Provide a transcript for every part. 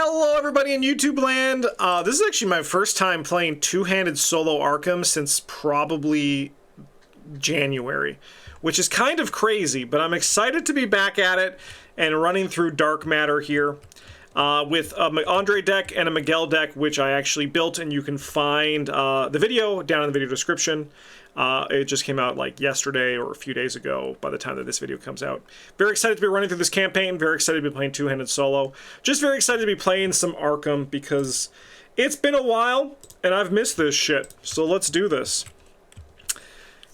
Hello everybody in YouTube land! This is actually my first time playing two-handed solo Arkham since probably January, which is kind of crazy, but I'm excited to be back at it and running through dark matter here with an Andre deck and a Miguel deck, which I actually built, and you can find the video down in the video description. It just came out like yesterday or a few days ago by the time that this video comes out. Very excited to be running through this campaign, very excited to be playing two-handed solo. Just very excited to be playing some Arkham because it's been a while and I've missed this shit. So let's do this.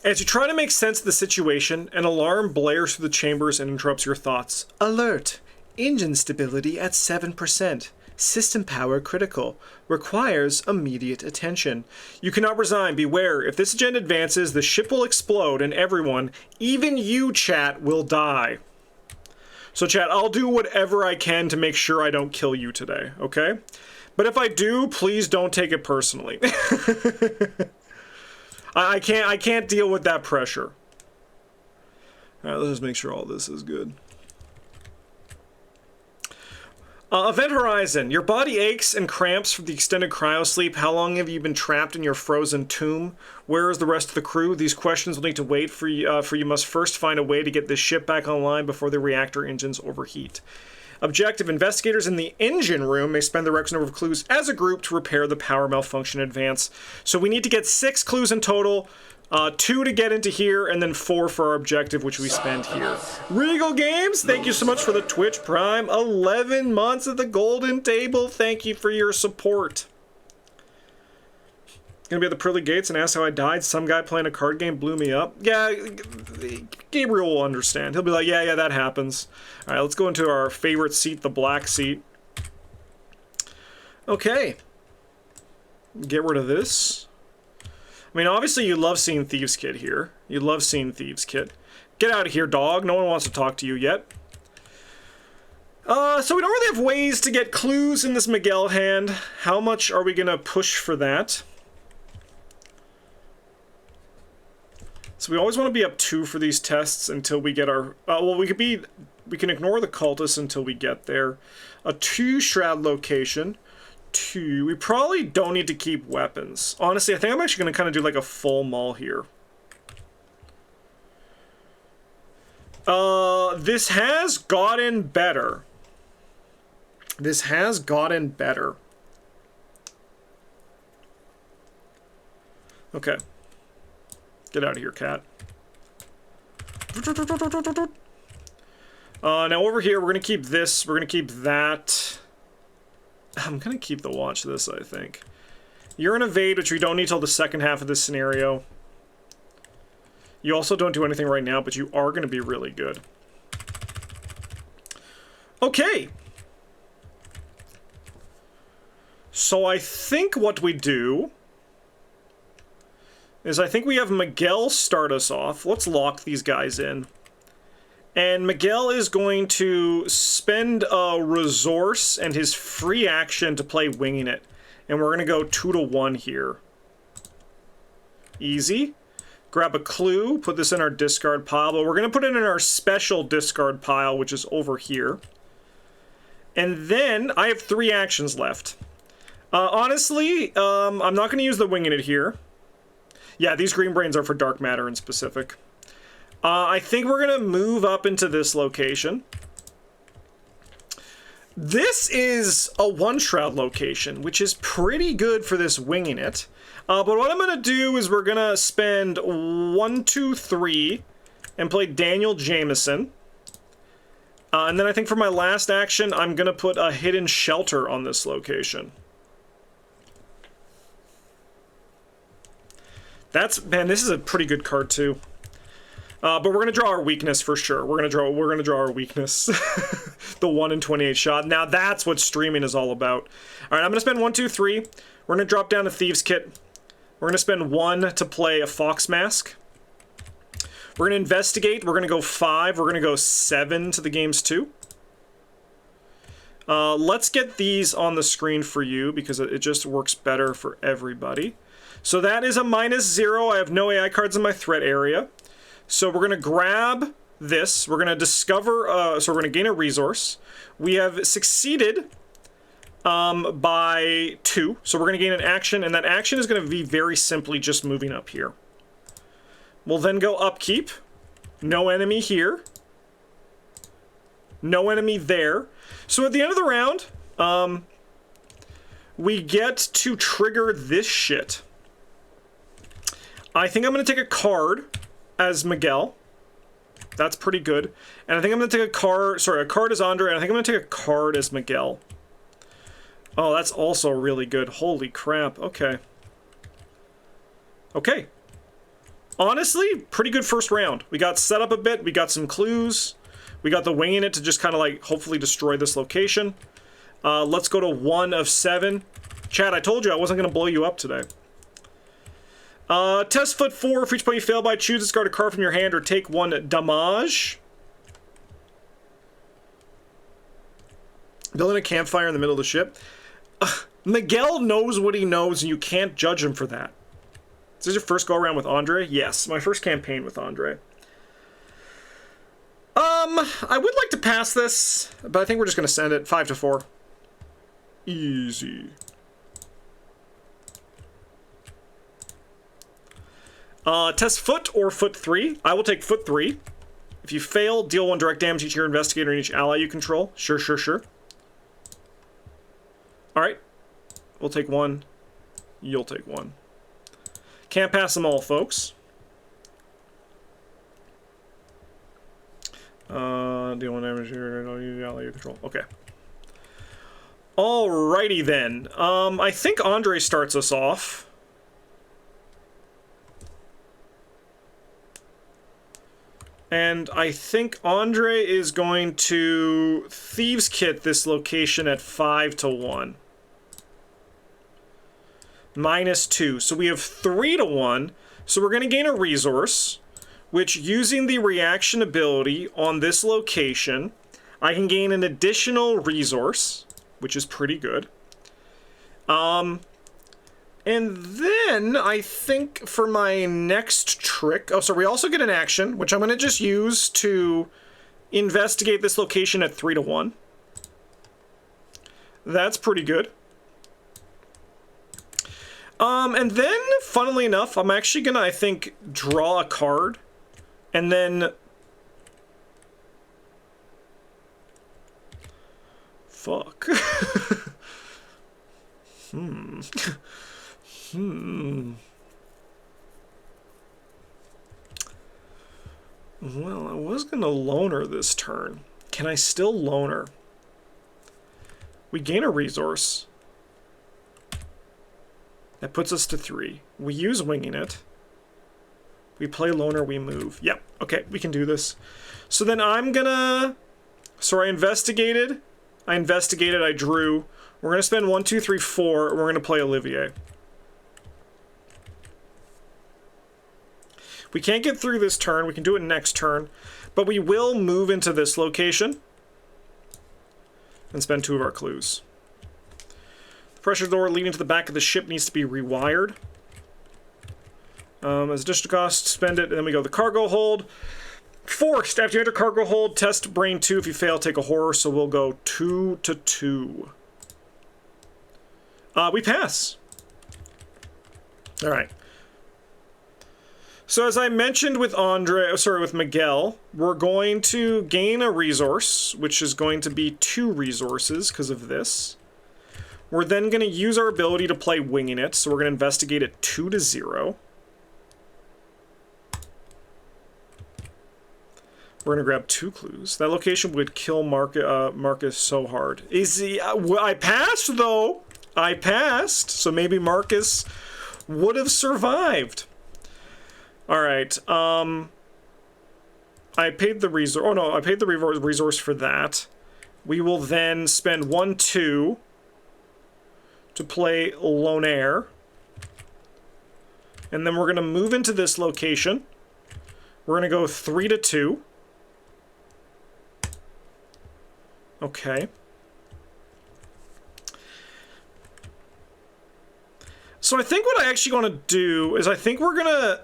As you try to make sense of the situation, an alarm blares through the chambers and interrupts your thoughts. Alert! Engine stability at 7%. System power critical. Requires immediate attention. You cannot resign. Beware. If this agenda advances, the ship will explode and everyone, even you, chat, will die. So, chat, I'll do whatever I can to make sure I don't kill you today, okay? But if I do, please don't take it personally. I can't deal with that pressure. Alright, let's just make sure all this is good. Event Horizon. Your body aches and cramps from the extended cryosleep. How long have you been trapped in your frozen tomb? Where is the rest of the crew? These questions will need to wait for you must first find a way to get this ship back online before the reactor engines overheat. Objective. Investigators in the engine room may spend the requisite number of clues as a group to repair the power malfunction in advance. So we need to get 6 clues in total. 2 to get into here, and then 4 for our objective, which we spend here. Regal Games, thank you so much for the Twitch Prime. 11 months at the golden table. Thank you for your support. Gonna be at the pearly gates and ask how I died. Some guy playing a card game blew me up. Yeah, Gabriel will understand. He'll be like, yeah, that happens. All right, let's go into our favorite seat, the black seat. Okay. Get rid of this. I mean, obviously you love seeing Thieves Kid here. You love seeing Thieves Kid. Get out of here, dog. No one wants to talk to you yet. So we don't really have ways to get clues in this Miguel hand. How much are we gonna push for that? So we always want to be up 2 for these tests until we get our... well, we can ignore the cultists until we get there. A 2 shroud location. 2. We probably don't need to keep weapons. Honestly, I think I'm actually going to kind of do like a full maul here. This has gotten better. This has gotten better. Okay. Get out of here, cat. Now over here, we're going to keep this. We're going to keep that. I'm going to keep the watch this, I think. You're an evade, which we don't need till the second half of this scenario. You also don't do anything right now, but you are going to be really good. Okay. So I think what we do is I think we have Miguel start us off. Let's lock these guys in. And Miguel is going to spend a resource and his free action to play Winging It. And we're going to go 2 to 1 here. Easy. Grab a clue, put this in our discard pile, but we're going to put it in our special discard pile, which is over here. And then I have 3 actions left. Honestly, I'm not going to use the Winging It here. Yeah, these green brains are for dark matter in specific. I think we're going to move up into this location. This is a 1 shroud location, which is pretty good for this Winging It. But what I'm going to do is we're going to spend 1, 2, 3 and play Daniel Jameson. And then I think for my last action, I'm going to put a hidden shelter on this location. Man, this is a pretty good card too. But we're gonna draw our weakness for sure. We're gonna draw our weakness. The 1 in 28 shot. Now that's what streaming is all about. All right, I'm gonna spend 1, 2, 3. We're gonna drop down a Thieves Kit. We're gonna spend 1 to play a Fox Mask. We're gonna investigate. We're gonna go 5. We're gonna go 7 to the game's 2. Let's get these on the screen for you because it just works better for everybody. So that is a -0. I have no AI cards in my threat area. So we're going to grab this. We're going to discover, so we're going to gain a resource. We have succeeded by 2. So we're going to gain an action, and that action is going to be very simply just moving up here. We'll then go upkeep. No enemy here. No enemy there. So at the end of the round, we get to trigger this shit. I think I'm going to take a card as Miguel. That's pretty good. And I think I'm going to take a card... Sorry, a card as Andre, and I think I'm going to take a card as Miguel. Oh, that's also really good. Holy crap. Okay. Okay. Honestly, pretty good first round. We got set up a bit. We got some clues. We got the wing in it to just kind of like hopefully destroy this location. Let's go to 1 of 7. Chad, I told you I wasn't going to blow you up today. Test foot 4. For each point you fail by, choose discard a card from your hand or take 1 damage. Building a campfire in the middle of the ship. Miguel knows what he knows, and you can't judge him for that. Is this your first go around with Andre? Yes, my first campaign with Andre. I would like to pass this, but I think we're just going to send it 5 to 4. Easy. Test foot or foot 3. I will take foot 3. If you fail, deal 1 direct damage to each your investigator and each ally you control. Sure, sure, sure. Alright. We'll take 1. You'll take 1. Can't pass them all, folks. Deal 1 damage to your ally you control. Okay. Alrighty then. I think Andre starts us off. And I think Andre is going to Thieves' Kit this location at 5 to 1. -2. So we have 3 to 1. So we're going to gain a resource, which using the reaction ability on this location, I can gain an additional resource, which is pretty good. And then I think for my next trick, oh, so we also get an action, which I'm going to just use to investigate this location at 3 to 1. That's pretty good. And then, funnily enough, I'm actually going to, I think, draw a card, and then... Fuck. Well, I was gonna loan her this turn. Can I still loan her? We gain a resource. That puts us to 3. We use winging it. We play loner, we move. Yep, okay, we can do this. So then I'm gonna... So I investigated, I drew. We're gonna spend 1, 2, 3, 4, and we're gonna play Olivier. We can't get through this turn, we can do it next turn, but we will move into this location and spend 2 of our clues. The pressure door leading to the back of the ship needs to be rewired. As additional cost, spend it, and then we go the cargo hold. Forced, after you enter cargo hold, test brain 2. If you fail, take a horror, so we'll go 2 to 2. We pass. Alright. So as I mentioned with with Miguel, we're going to gain a resource, which is going to be 2 resources because of this. We're then going to use our ability to play winging it, so we're going to investigate at 2 to 0. We're going to grab 2 clues. That location would kill Marcus so hard. I passed, though. I passed, so maybe Marcus would have survived. Alright, I paid the resource. Oh no, I paid the resource for that. We will then spend 1, 2 to play Lonaire. And then we're going to move into this location. We're going to go 3 to 2. Okay. So I think what I actually want to do is I think we're going to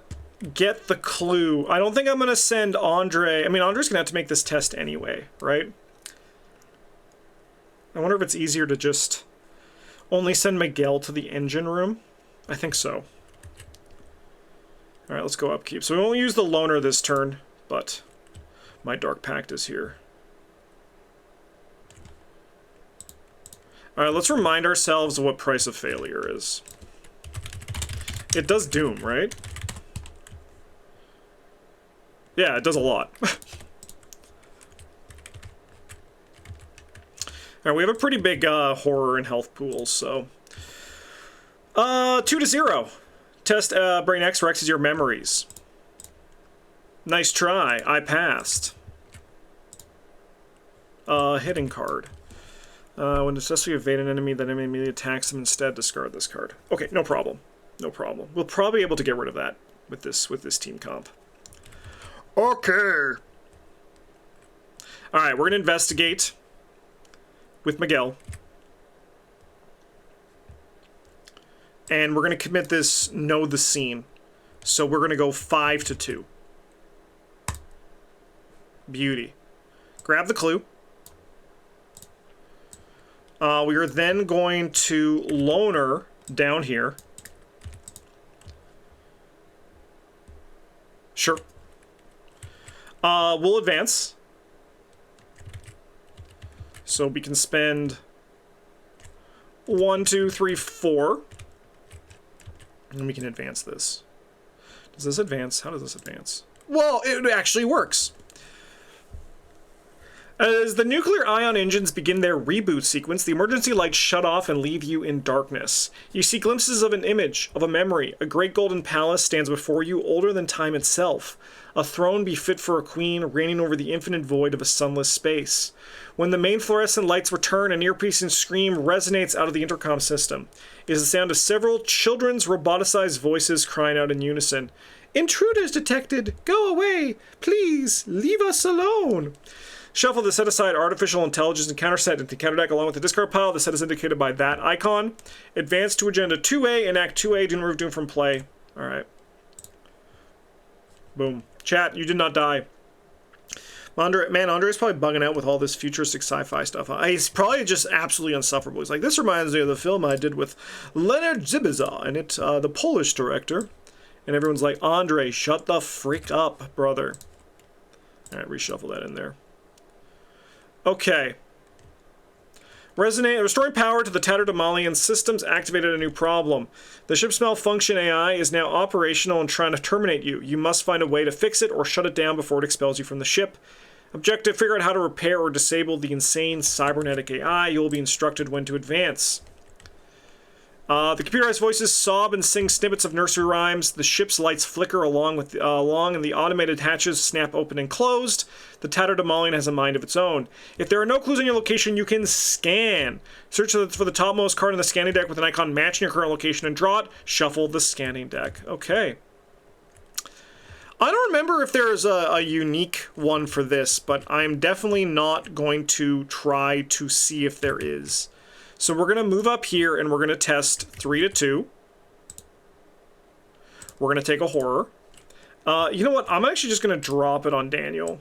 get the clue. I don't think I'm going to send Andre. I mean, Andre's going to have to make this test anyway, right? I wonder if it's easier to just only send Miguel to the engine room? I think so. Alright, let's go upkeep. So we won't use the loner this turn, but my Dark Pact is here. Alright, let's remind ourselves of what Price of Failure is. It does Doom, right? Yeah, it does a lot. Alright, we have a pretty big horror and health pool, so... 2-0. Test Brain X Rexes your memories. Nice try. I passed. Hitting card. When successfully evade an enemy, that enemy immediately attacks them. Instead, discard this card. Okay, no problem. No problem. We'll probably be able to get rid of that with this team comp. Okay. Alright, we're gonna investigate with Miguel. And we're going to commit this Know the Scene. So we're going to go 5-2. Beauty. Grab the clue. We are then going to Loner down here. Sure. We'll advance. So we can spend 1, 2, 3, 4. And we can advance this. Does this advance? How does this advance? Well, it actually works. As the nuclear ion engines begin their reboot sequence, the emergency lights shut off and leave you in darkness. You see glimpses of an image, of a memory. A great golden palace stands before you, older than time itself. A throne befit for a queen, reigning over the infinite void of a sunless space. When the main fluorescent lights return, an ear-piercing scream resonates out of the intercom system. It is the sound of several children's roboticized voices crying out in unison. "Intruders detected! Go away! Please, leave us alone!" Shuffle the set-aside artificial intelligence and counter set into the counter deck along with the discard pile. The set is indicated by that icon. Advance to Agenda 2A, enact 2A, do not remove Doom from play. Alright. Boom. Chat, you did not die. Andre's probably bugging out with all this futuristic sci-fi stuff. He's probably just absolutely insufferable. He's like, this reminds me of the film I did with Leonard Zibiza, and it's the Polish director. And everyone's like, Andre, shut the frick up, brother. Alright, reshuffle that in there. Okay. Restoring power to the Tatterdemalion systems activated a new problem. The ship's malfunction AI is now operational and trying to terminate you. You must find a way to fix it or shut it down before it expels you from the ship. Objective, figure out how to repair or disable the insane cybernetic AI. You will be instructed when to advance. The computerized voices sob and sing snippets of nursery rhymes. The ship's lights flicker along and the automated hatches snap open and closed. The Tatterdemalion has a mind of its own. If there are no clues on your location, you can scan. Search for the topmost card in the scanning deck with an icon matching your current location and draw it. Shuffle the scanning deck. Okay. I don't remember if there's a unique one for this, but I'm definitely not going to try to see if there is. So we're going to move up here and we're going to test 3-2. We're going to take a horror. You know what? I'm actually just going to drop it on Daniel.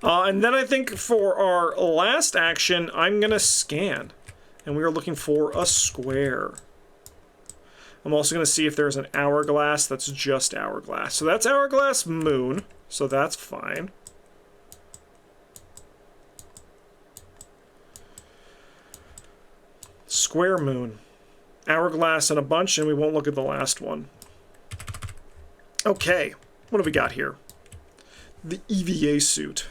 And then I think for our last action, I'm going to scan. And we are looking for a square. I'm also going to see if there's an hourglass that's just hourglass. So that's hourglass moon. So that's fine. Square moon. Hourglass and a bunch, and we won't look at the last one. Okay, what have we got here? The EVA suit.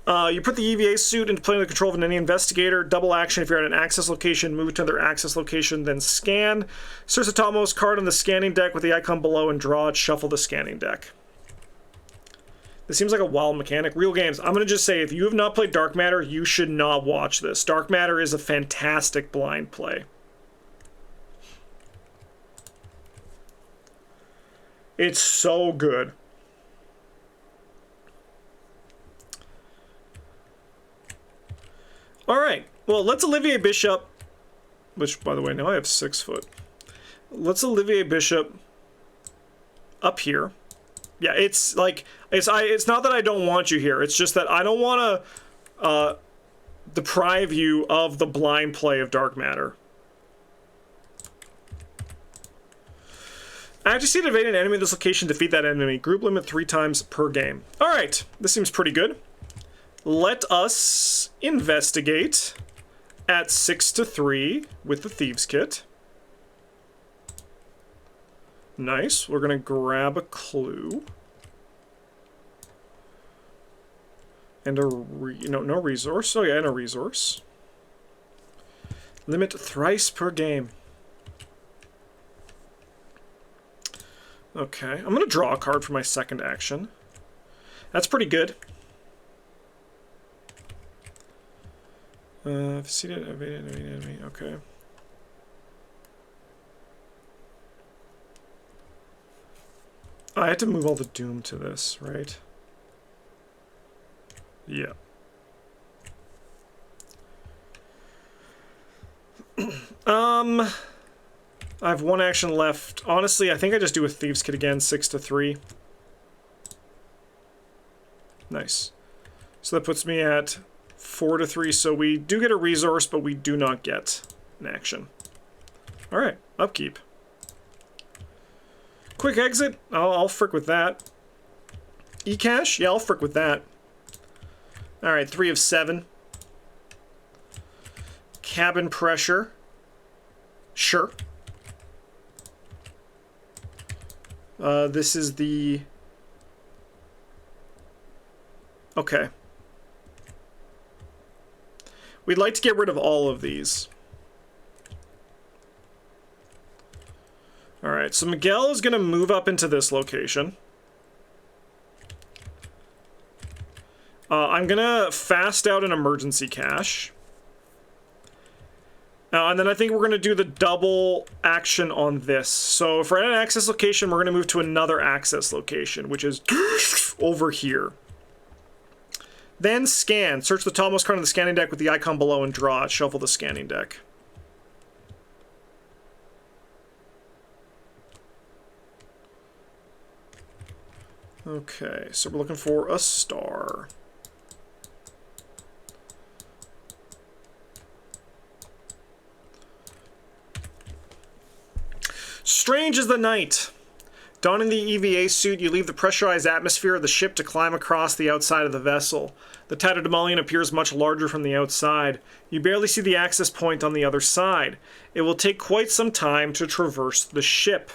You put the EVA suit into play with the control of any investigator. Double action if you're at an access location. Move to another access location, then scan. Search the topmost card on the scanning deck with the icon below and draw it. Shuffle the scanning deck. This seems like a wild mechanic. Real games, I'm going to just say, if you have not played Dark Matter, you should not watch this. Dark Matter is a fantastic blind play. It's so good. Alright, well, let's Olivier Bishop, which, by the way, now I have 6 foot. Let's Olivier Bishop up here. Yeah, it's like, it's not that I don't want you here. It's just that I don't want to deprive you of the blind play of dark matter. After you see an evading enemy in this location, defeat that enemy. Group limit 3 times per game. Alright, this seems pretty good. Let us investigate at 6-3 with the Thieves' Kit. Nice. We're going to grab a clue. And a no resource. Oh yeah, and a resource. Limit thrice per game. Okay, I'm going to draw a card for my second action. That's pretty good. Evaded enemy, okay. I had to move all the doom to this, right? Yeah. I have 1 action left. Honestly, I think I just do a Thieves' Kit again, 6-3. Nice. So that puts me at 4-3, so we do get a resource, but we do not get an action. Alright, upkeep. Quick exit? I'll frick with that. E-cash? Yeah, I'll frick with that. Alright, 3 of 7. Cabin pressure. Sure. This is the... Okay. We'd like to get rid of all of these. Alright, so Miguel is going to move up into this location. I'm going to fast out an emergency cache. And then I think we're going to do the double action on this. So if we're at an access location, we're going to move to another access location, which is over here. Then scan. Search the topmost card of the scanning deck with the icon below and draw it. Shuffle the scanning deck. Okay, so we're looking for a star. Strange as the night. Donning the EVA suit, you leave the pressurized atmosphere of the ship to climb across the outside of the vessel. The Tatterdemalion appears much larger from the outside. You barely see the access point on the other side. It will take quite some time to traverse the ship.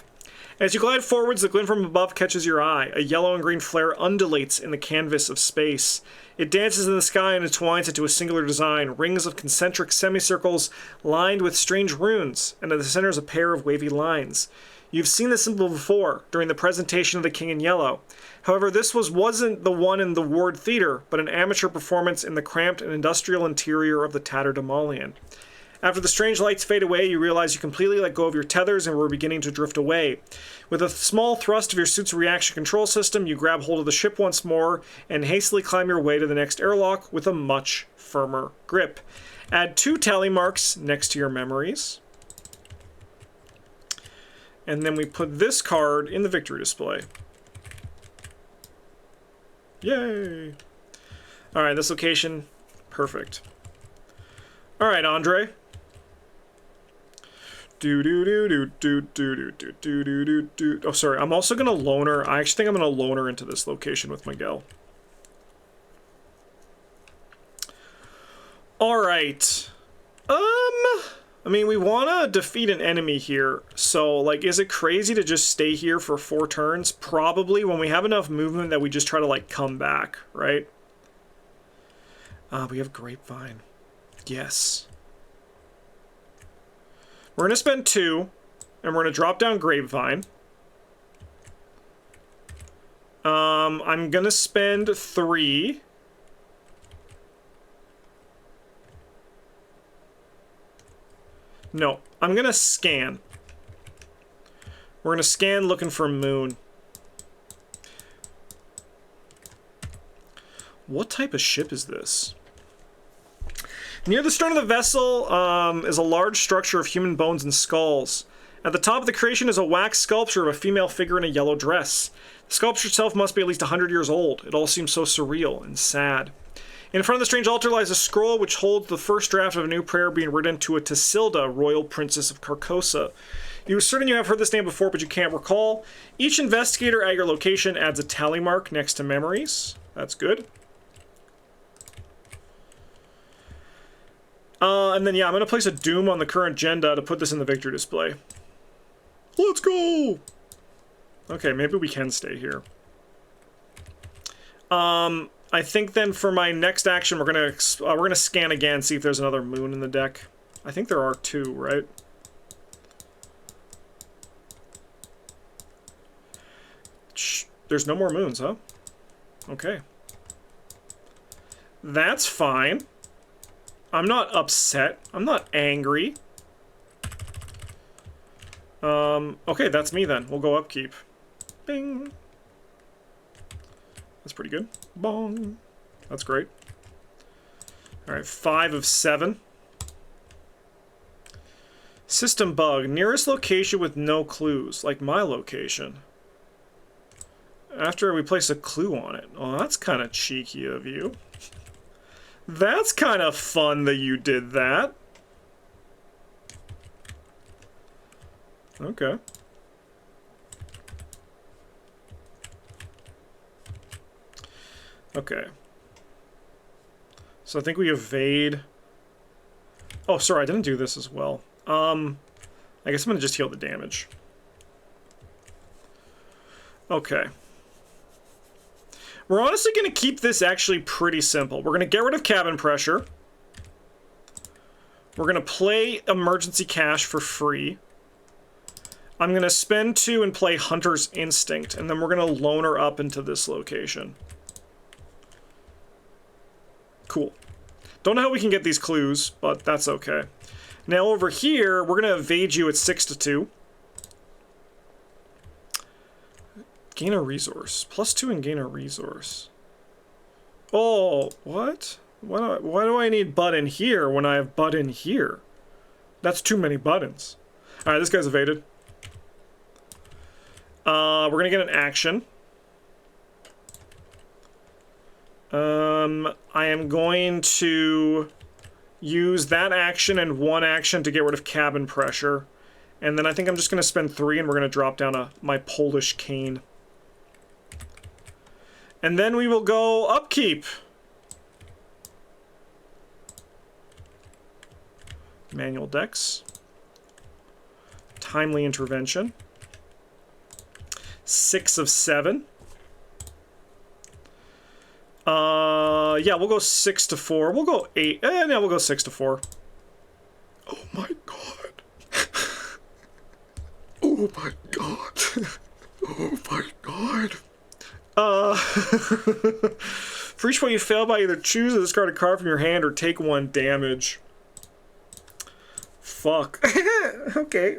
As you glide forwards, the glint from above catches your eye. A yellow and green flare undulates in the canvas of space. It dances in the sky and entwines into a singular design, rings of concentric semicircles lined with strange runes, and at the center is a pair of wavy lines. You've seen this symbol before, during the presentation of the King in Yellow. However, this wasn't the one in the Ward Theater, but an amateur performance in the cramped and industrial interior of the Tatterdemalion. After the strange lights fade away, you realize you completely let go of your tethers and were beginning to drift away. With a small thrust of your suit's reaction control system, you grab hold of the ship once more and hastily climb your way to the next airlock with a much firmer grip. Add 2 tally marks next to your memories. And then we put this card in the victory display. Yay! Alright, this location, perfect. Alright, Andre. Oh, sorry, I'm also gonna loner. I actually think I'm gonna loner into this location with Miguel. Alright. I mean, we want to defeat an enemy here, so, like, is it crazy to just stay here for 4 turns? Probably, when we have enough movement that we just try to, like, come back, right? We have Grapevine. Yes. We're going to spend 2, and we're going to drop down Grapevine. I'm going to spend 3. No, I'm going to scan. We're going to scan looking for Moon. What type of ship is this? Near the stern of the vessel is a large structure of human bones and skulls. At the top of the creation is a wax sculpture of a female figure in a yellow dress. The sculpture itself must be at least 100 years old. It all seems so surreal and sad. In front of the strange altar lies a scroll which holds the first draft of a new prayer being written to a Tassilda, royal princess of Carcosa. You are certain you have heard this name before, but you can't recall. Each investigator at your location adds a tally mark next to memories. That's good. And then, yeah, I'm going to place a doom on the current agenda to put this in the victory display. Let's go! Okay, maybe we can stay here. I think then for my next action, we're gonna scan again, see if there's another moon in the deck. I think there are 2, right? Shh, there's no more moons, huh? Okay. That's fine. I'm not upset. I'm not angry. Okay, that's me then. We'll go upkeep. Bing. That's pretty good. Bong. That's great. Alright, 5 of 7. System bug. Nearest location with no clues, like my location. After we place a clue on it. Oh, that's kind of cheeky of you. That's kind of fun that you did that. Okay. Okay. So I think we evade... Oh, sorry, I didn't do this as well. I guess I'm going to just heal the damage. Okay. We're honestly going to keep this actually pretty simple. We're going to get rid of cabin pressure. We're going to play emergency cash for free. I'm going to spend 2 and play Hunter's Instinct, and then we're going to loan her up into this location. Cool. Don't know how we can get these clues, but that's okay. Now over here, we're going to evade you at 6 to 2. Gain a resource. +2 and gain a resource. Oh, what? Why do I need button here when I have button here? That's too many buttons. Alright, this guy's evaded. We're going to get an action. I am going to use that action and 1 action to get rid of cabin pressure. And then I think I'm just going to spend 3 and we're going to drop down my Polish cane. And then we will go upkeep. Manual decks. Timely intervention. 6 of 7. Yeah, we'll go 6 to 4. We'll go 8. No, we'll go 6 to 4. Oh my god. Oh my god. Oh my god. For each point you fail by, either choose to discard a card from your hand or take 1 damage. Fuck. Okay.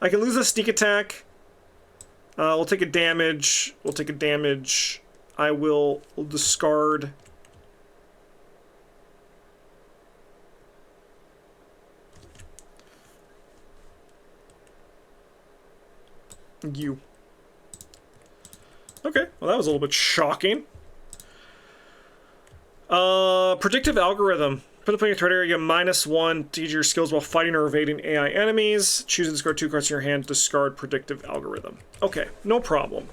I can lose a sneak attack. We'll take a damage. I will discard. You. Okay, well that was a little bit shocking. Predictive algorithm. Put the playing threat area -1 to each of your skills while fighting or evading AI enemies. Choose to discard 2 cards in your hand. Discard predictive algorithm. Okay, no problem.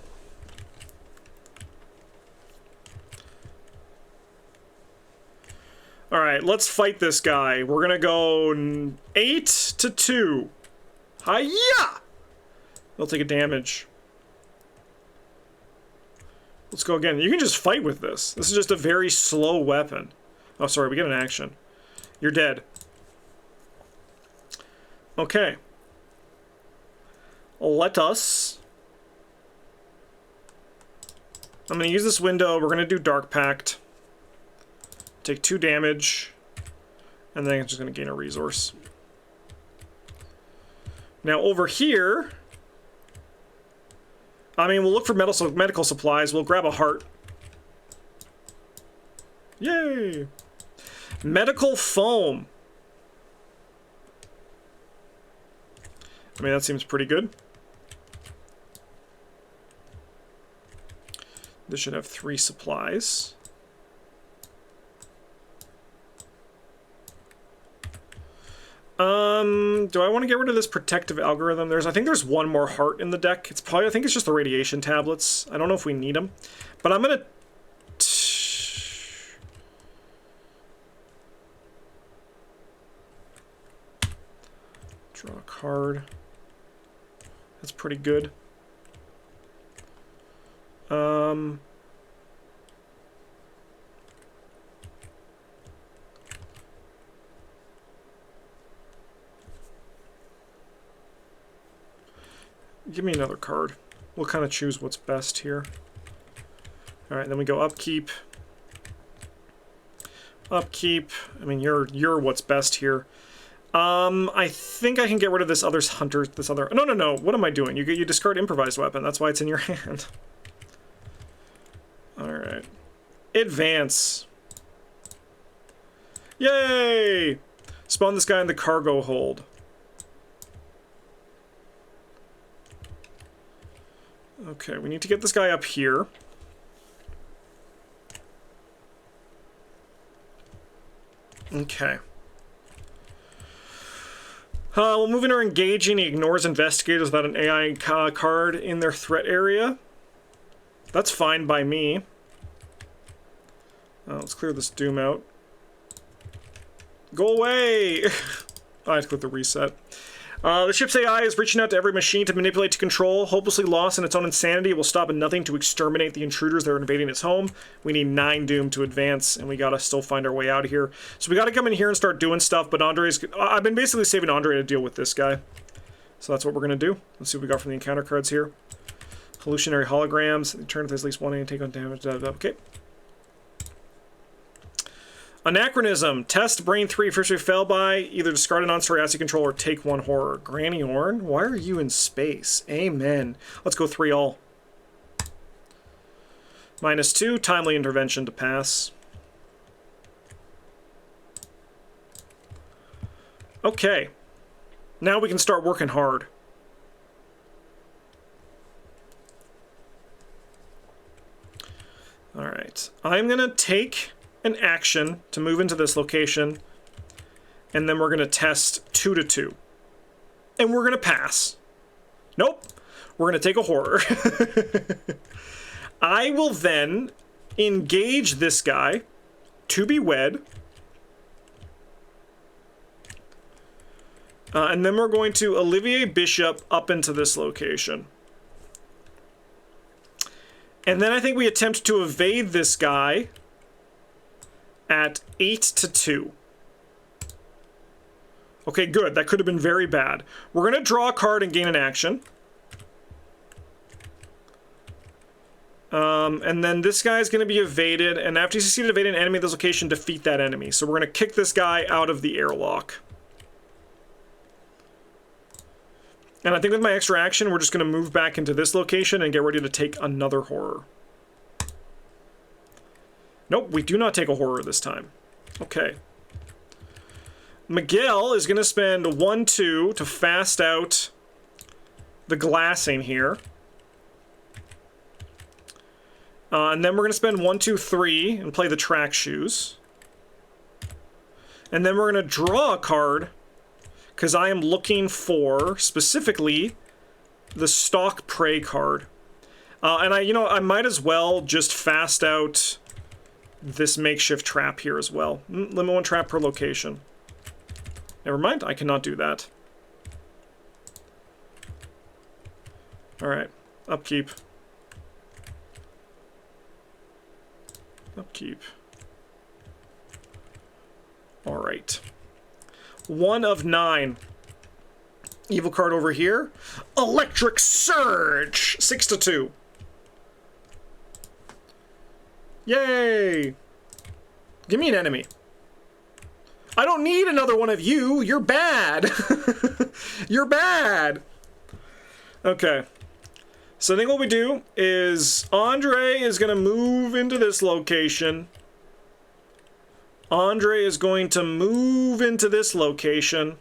Alright, let's fight this guy. We're gonna go 8 to 2. Hi-ya! They'll take a damage. Let's go again. You can just fight with this. This is just a very slow weapon. Oh, sorry, we get an action. You're dead. Okay. Let us... I'm going to use this window. We're going to do Dark Pact. Take 2 damage. And then I'm just going to gain a resource. Now, over here... I mean, we'll look for medical supplies. We'll grab a heart. Yay! Medical foam. I mean, that seems pretty good. This should have 3 supplies. Do I want to get rid of this protective algorithm? I think there's 1 more heart in the deck. It's probably, I think it's just the radiation tablets. I don't know if we need them. But I'm gonna... draw a card. That's pretty good. Give me another card. We'll kind of choose what's best here. Alright, then we go upkeep. Upkeep. I mean, you're what's best here. I think I can get rid of this other's hunter. This other. No. What am I doing? You discard improvised weapon. That's why it's in your hand. All right. Advance. Yay! Spawn this guy in the cargo hold. Okay, we need to get this guy up here. Okay. Well, moving or engaging, he ignores investigators without an AI card in their threat area. That's fine by me. Let's clear this Doom out. Go away! I have to click the reset. The ship's AI is reaching out to every machine to manipulate to control. Hopelessly lost in its own insanity, it will stop at nothing to exterminate the intruders that are invading its home. We need 9 Doom to advance, and we gotta still find our way out of here. So we gotta come in here and start doing stuff, but I've been basically saving Andre to deal with this guy. So that's what we're gonna do. Let's see what we got from the encounter cards here. Hallucinatory holograms. Turn if there's at least 1 and take on damage. Okay. Anachronism. Test brain 3. First we fail by either discard a non-story acid control or take 1 horror. Granny Orn, why are you in space? Amen. Let's go 3 all. -2. Timely intervention to pass. Okay. Now we can start working hard. Alright. I'm gonna take an action to move into this location, and then we're going to test 2 to 2. And we're going to pass. Nope. We're going to take a horror. I will then engage this guy to be wed. And then we're going to Olivier Bishop up into this location. And then I think we attempt to evade this guy at 8 to 2. Okay, good. That could have been very bad. We're going to draw a card and gain an action. And then this guy's going to be evaded, and after you succeed at evading an enemy at this location, defeat that enemy. So we're going to kick this guy out of the airlock. And I think with my extra action, we're just going to move back into this location and get ready to take another horror. Nope, we do not take a horror this time. Okay. Miguel is going to spend 1-2 to fast out the glassing here. And then we're going to spend 1-2-3 and play the track shoes. And then we're going to draw a card, because I am looking for, specifically, the Stalk Prey card. And I might as well just fast out this makeshift trap here as well. Limit 1 trap per location. Never mind, I cannot do that. Alright, upkeep. Upkeep. Alright. 1 of 9. Evil card over here. Electric Surge! 6 to 2. Yay! Give me an enemy. I don't need another one of you. You're bad. You're bad. Okay. So I think what we do is Andre is going to move into this location. Andre is going to move into this location.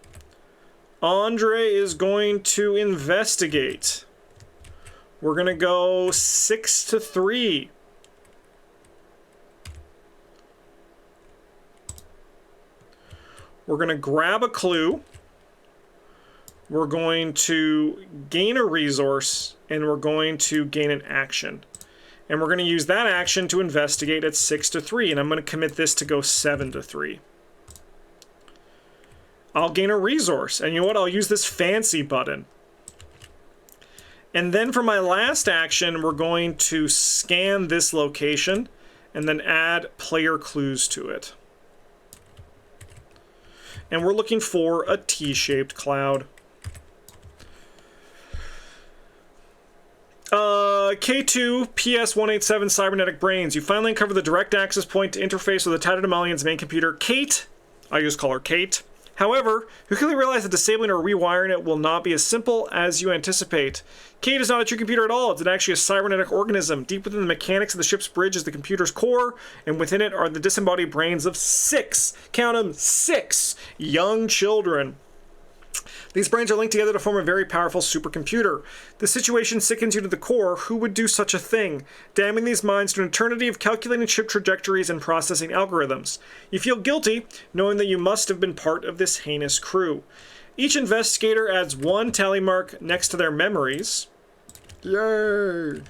Andre is going to investigate. We're going to go 6 to 3. We're going to grab a clue. We're going to gain a resource, and we're going to gain an action. And we're going to use that action to investigate at 6-3, and I'm going to commit this to go 7-3. I'll gain a resource, and you know what? I'll use this fancy button. And then for my last action, we're going to scan this location and then add player clues to it. And we're looking for a T-shaped cloud. K2 PS187 Cybernetic Brains. You finally uncover the direct access point to interface with the Tatterdemalian's main computer, Kate. I just call her Kate. However, you quickly realize that disabling or rewiring it will not be as simple as you anticipate. Kate is not a true computer at all. It's actually a cybernetic organism. Deep within the mechanics of the ship's bridge is the computer's core, and within it are the disembodied brains of 6, count them, 6 young children. These brains are linked together to form a very powerful supercomputer. The situation sickens you to the core. Who would do such a thing? Damning these minds to an eternity of calculating ship trajectories and processing algorithms. You feel guilty, knowing that you must have been part of this heinous crew. Each investigator adds 1 tally mark next to their memories. Yay!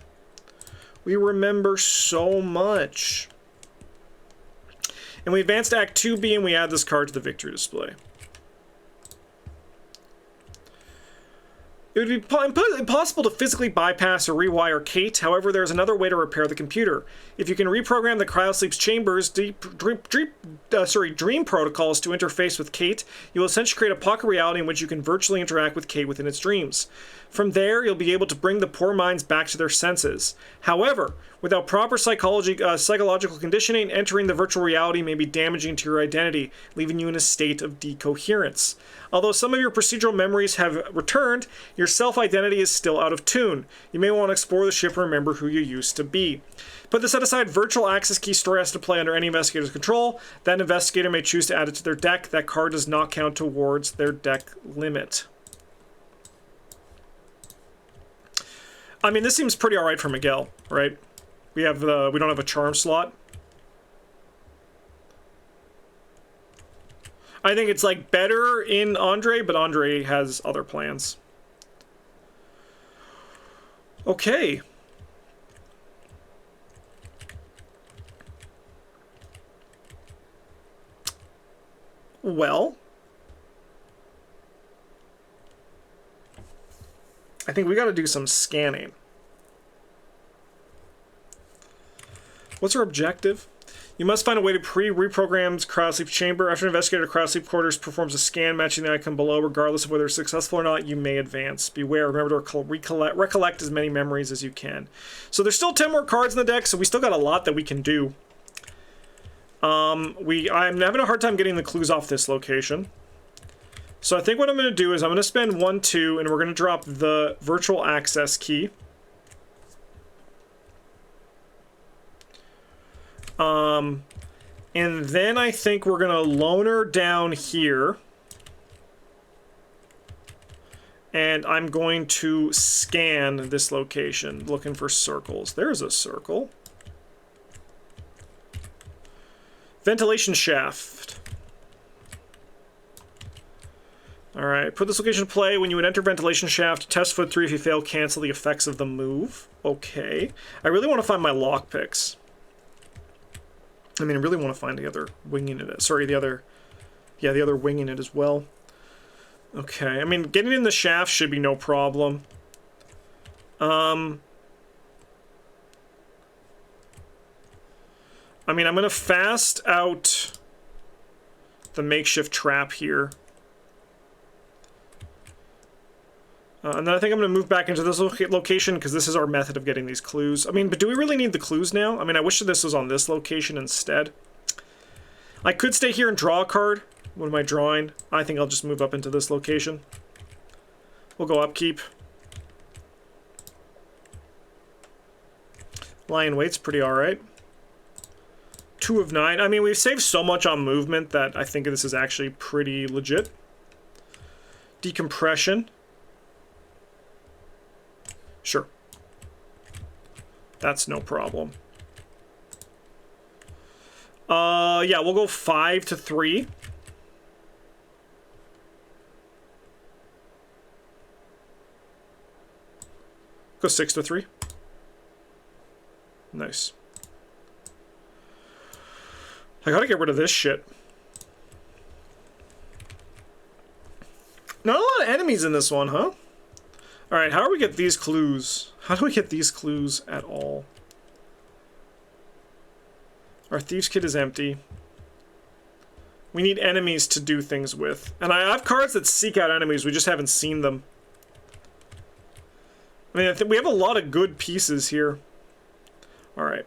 We remember so much. And we advance to Act 2B and we add this card to the victory display. It would be impossible to physically bypass or rewire Kate. However, there is another way to repair the computer. If you can reprogram the cryosleep's chambers, dream protocols to interface with Kate, you will essentially create a pocket reality in which you can virtually interact with Kate within its dreams. From there, you'll be able to bring the poor minds back to their senses. However, without proper psychological conditioning, entering the virtual reality may be damaging to your identity, leaving you in a state of decoherence. Although some of your procedural memories have returned, your self-identity is still out of tune. You may want to explore the ship and remember who you used to be. Put this aside, virtual access key story has to play under any investigator's control. That investigator may choose to add it to their deck. That card does not count towards their deck limit. I mean, this seems pretty alright for Miguel, right? We don't have a charm slot. I think it's like better in Andre, but Andre has other plans. Okay. Well, I think we got to do some scanning. What's our objective? You must find a way to reprogram cryosleep chamber. After an investigator cryosleep quarters performs a scan matching the icon below, regardless of whether it's successful or not, you may advance. Beware, remember to recollect as many memories as you can. So there's still 10 more cards in the deck, so we still got a lot that we can do. I'm having a hard time getting the clues off this location. So I think what I'm going to do is I'm going to spend 1, 2, and we're going to drop the virtual access key. And then I think we're going to loner down here. And I'm going to scan this location, looking for circles. There's a circle. Ventilation shaft. Alright, put this location to play. When you would enter ventilation shaft, test foot 3. If you fail, cancel the effects of the move. Okay. I really want to find my lockpicks. I mean, I really want to find the other winging it. Sorry, the other winging it as well. Okay, I mean, getting in the shaft should be no problem. I mean, I'm going to fast out the makeshift trap here. And then I think I'm going to move back into this location because this is our method of getting these clues. I mean, but do we really need the clues now? I mean, I wish that this was on this location instead. I could stay here and draw a card. What am I drawing? I think I'll just move up into this location. We'll go upkeep. Lion weight's pretty alright. 2 of 9. I mean, we've saved so much on movement that I think this is actually pretty legit. Decompression. Sure. That's no problem. Yeah, we'll go 5 to 3. Go 6 to 3. Nice. I gotta get rid of this shit. Not a lot of enemies in this one, huh? Alright, how do we get these clues? How do we get these clues at all? Our Thieves' Kit is empty. We need enemies to do things with. And I have cards that seek out enemies, we just haven't seen them. I mean, I think we have a lot of good pieces here. Alright.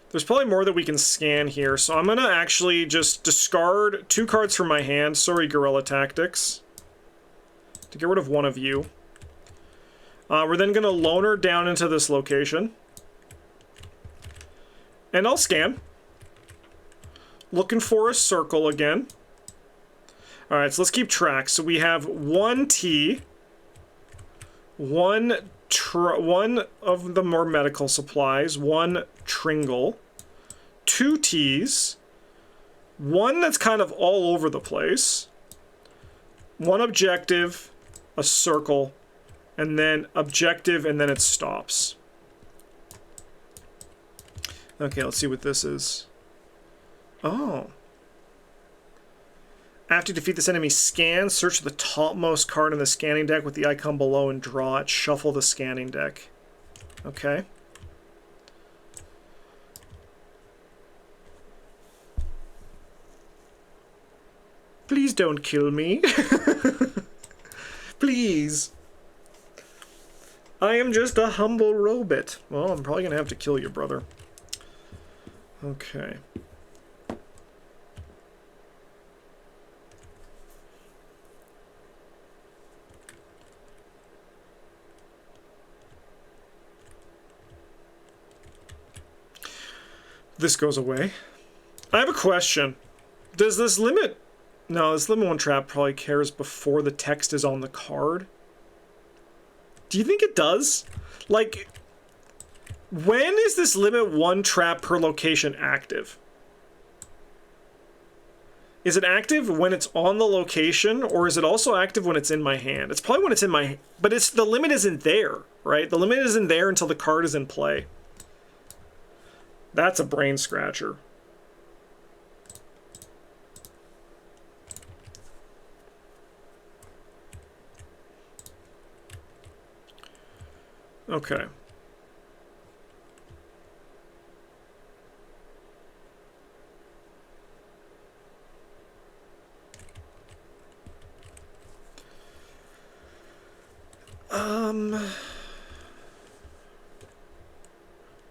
There's probably more that we can scan here, so I'm gonna actually just discard 2 cards from my hand. Sorry, Guerrilla Tactics. To get rid of one of you. We're then gonna loner down into this location. And I'll scan. Looking for a circle again. Alright, so let's keep track. So we have 1 T. One of the more medical supplies, 1 Tringle, 2 T's, 1 that's kind of all over the place, 1 objective, a circle, and then objective, and then it stops. Okay, let's see what this is. Oh. After you defeat this enemy, scan, search the topmost card in the scanning deck with the icon below and draw it. Shuffle the scanning deck. Okay. Please don't kill me. Please. I am just a humble robot. Well, I'm probably gonna have to kill you, brother. Okay. This goes away. I have a question. Does this limit... No, this limit 1 trap probably cares before the text is on the card. Do you think it does? Like, when is this limit 1 trap per location active? Is it active when it's on the location, or is it also active when it's in my hand? It's probably when it's in my... But it's the limit isn't there, right? The limit isn't there until the card is in play. That's a brain scratcher. Okay.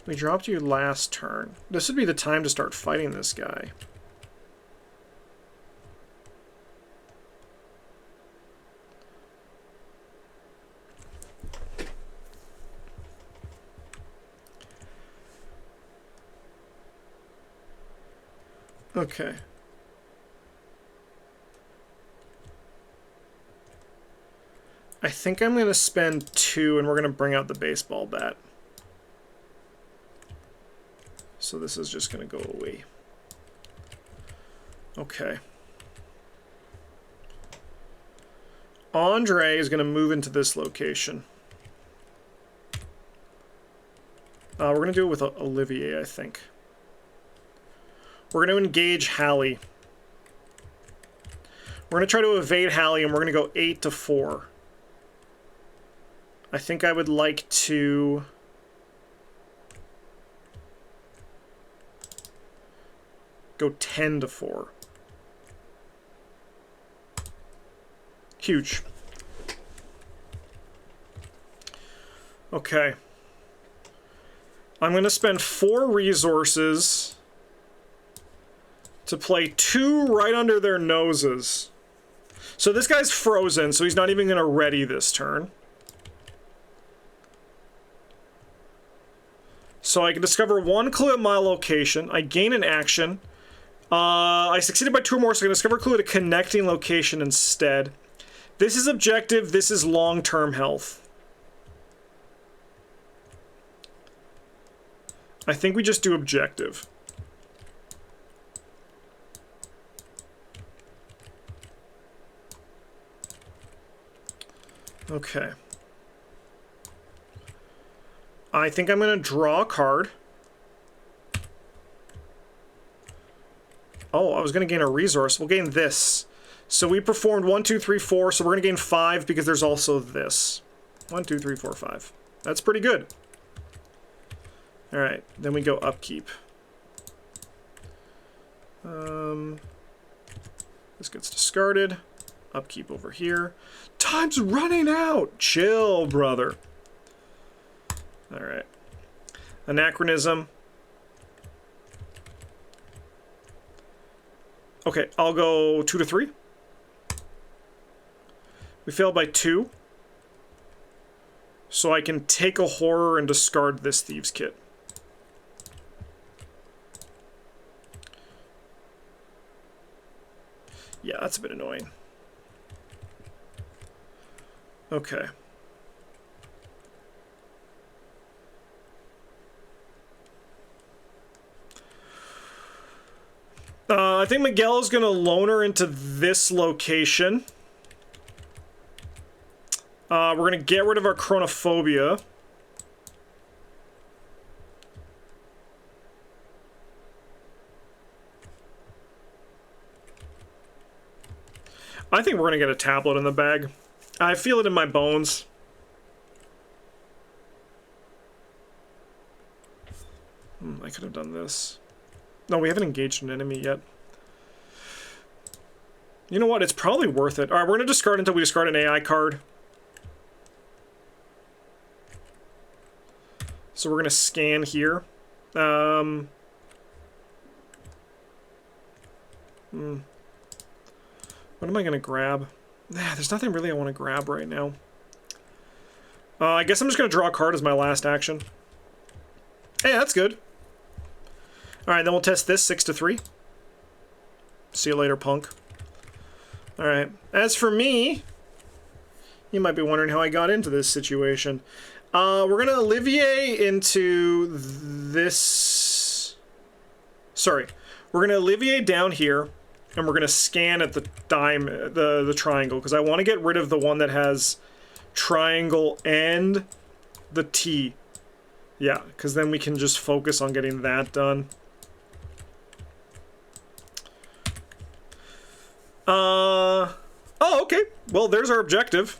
We dropped you last turn. This would be the time to start fighting this guy. Okay. I think I'm going to spend 2 and we're going to bring out the baseball bat. So this is just going to go away. Okay. Andre is going to move into this location. We're going to do it with Olivier, I think. We're going to engage Hallie. We're going to try to evade Hallie, and we're going to go 8 to 4. I think I would like to... go 10 to 4. Huge. Okay. I'm going to spend 4 resources to play 2 right under their noses. So this guy's frozen, so he's not even going to ready this turn. So I can discover 1 clue at my location. I gain an action. I succeeded by 2 more, so I can discover a clue at a connecting location instead. This is objective, this is long-term health. I think we just do objective. Okay. I think I'm going to draw a card. Oh, I was going to gain a resource. We'll gain this. So we performed 1, 2, 3, 4, so we're going to gain 5 because there's also this. 1, 2, 3, 4, 5. That's pretty good. Alright, then we go upkeep. This gets discarded. Upkeep over here. Time's running out! Chill, brother. Alright. Anachronism. Okay, I'll go 2 to 3. We failed by 2. So I can take a horror and discard this Thieves' Kit. Yeah, that's a bit annoying. Okay. I think Miguel is going to loan her into this location. We're going to get rid of our chronophobia. I think we're going to get a tablet in the bag. I feel it in my bones. I could have done this. No, we haven't engaged an enemy yet. You know what? It's probably worth it. All right, we're going to discard until we discard an AI card. So we're going to scan here. What am I going to grab? There's nothing really I want to grab right now. I guess I'm just going to draw a card as my last action. Hey, that's good. Alright, then we'll test this 6 to 3. See you later, punk. Alright. As for me, you might be wondering how I got into this situation. We're going to Olivier into this... Sorry. We're going to Olivier down here, and we're going to scan at the the triangle, because I want to get rid of the one that has triangle and the T. Yeah, because then we can just focus on getting that done. Oh, okay. Well, there's our objective.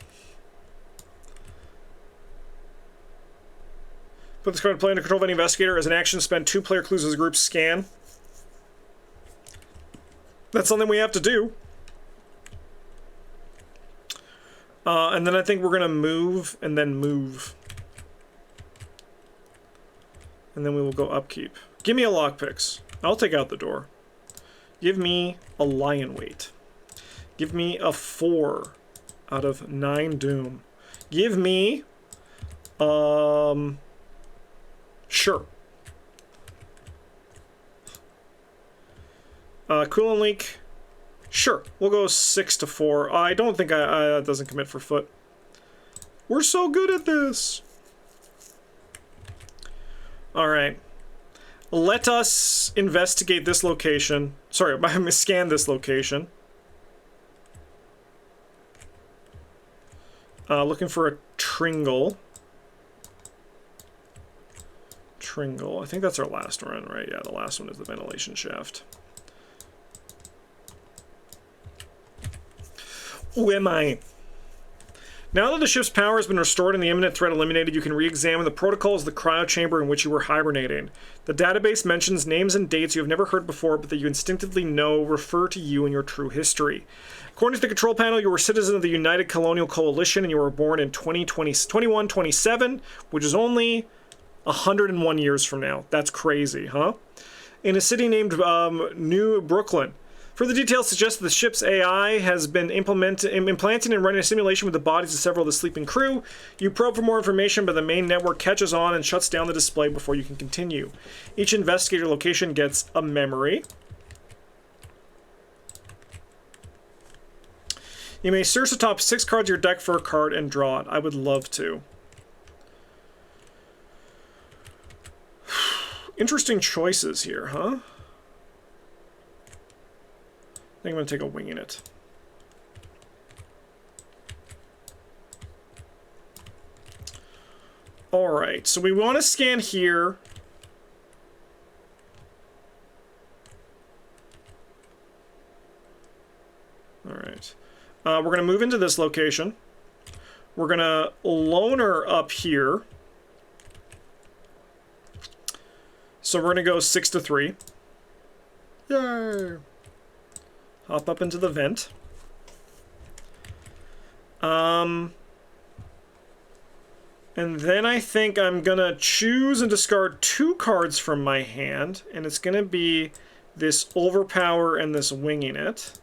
Put this card to play under control of any investigator. As an action, spend 2 player clues as a group scan. That's something we have to do. And then I think we're going to move and then move. And then we will go upkeep. Give me a lockpicks. I'll take out the door. Give me a lion weight. Give me a 4 out of 9 doom. Give me, sure. Coolant leak. Sure, we'll go 6 to 4. I don't think that doesn't commit for foot. We're so good at this. All right. Let us investigate this location. Sorry, scan this location. Looking for a Tringle. Tringle. I think that's our last run, right? Yeah, the last one is the ventilation shaft. Who am I? Now that the ship's power has been restored and the imminent threat eliminated, you can re-examine the protocols of the cryo chamber in which you were hibernating. The database mentions names and dates you have never heard before, but that you instinctively know refer to you and your true history. According to the control panel, you were a citizen of the United Colonial Coalition and you were born in 2127, which is only 101 years from now. That's crazy, huh? In a city named New Brooklyn. Further details suggest that the ship's AI has been implanting and running a simulation with the bodies of several of the sleeping crew. You probe for more information, but the main network catches on and shuts down the display before you can continue. Each investigator location gets a memory. You may search the top 6 cards of your deck for a card and draw it. I would love to. Interesting choices here, huh? I think I'm going to take a wing in it. Alright, so we want to scan here. Alright. We're going to move into this location. We're going to loner up here. So we're going to go 6 to 3. Yay! Hop up into the vent. And then I think I'm going to choose and discard 2 cards from my hand. And it's going to be this Overpower and this Winging It.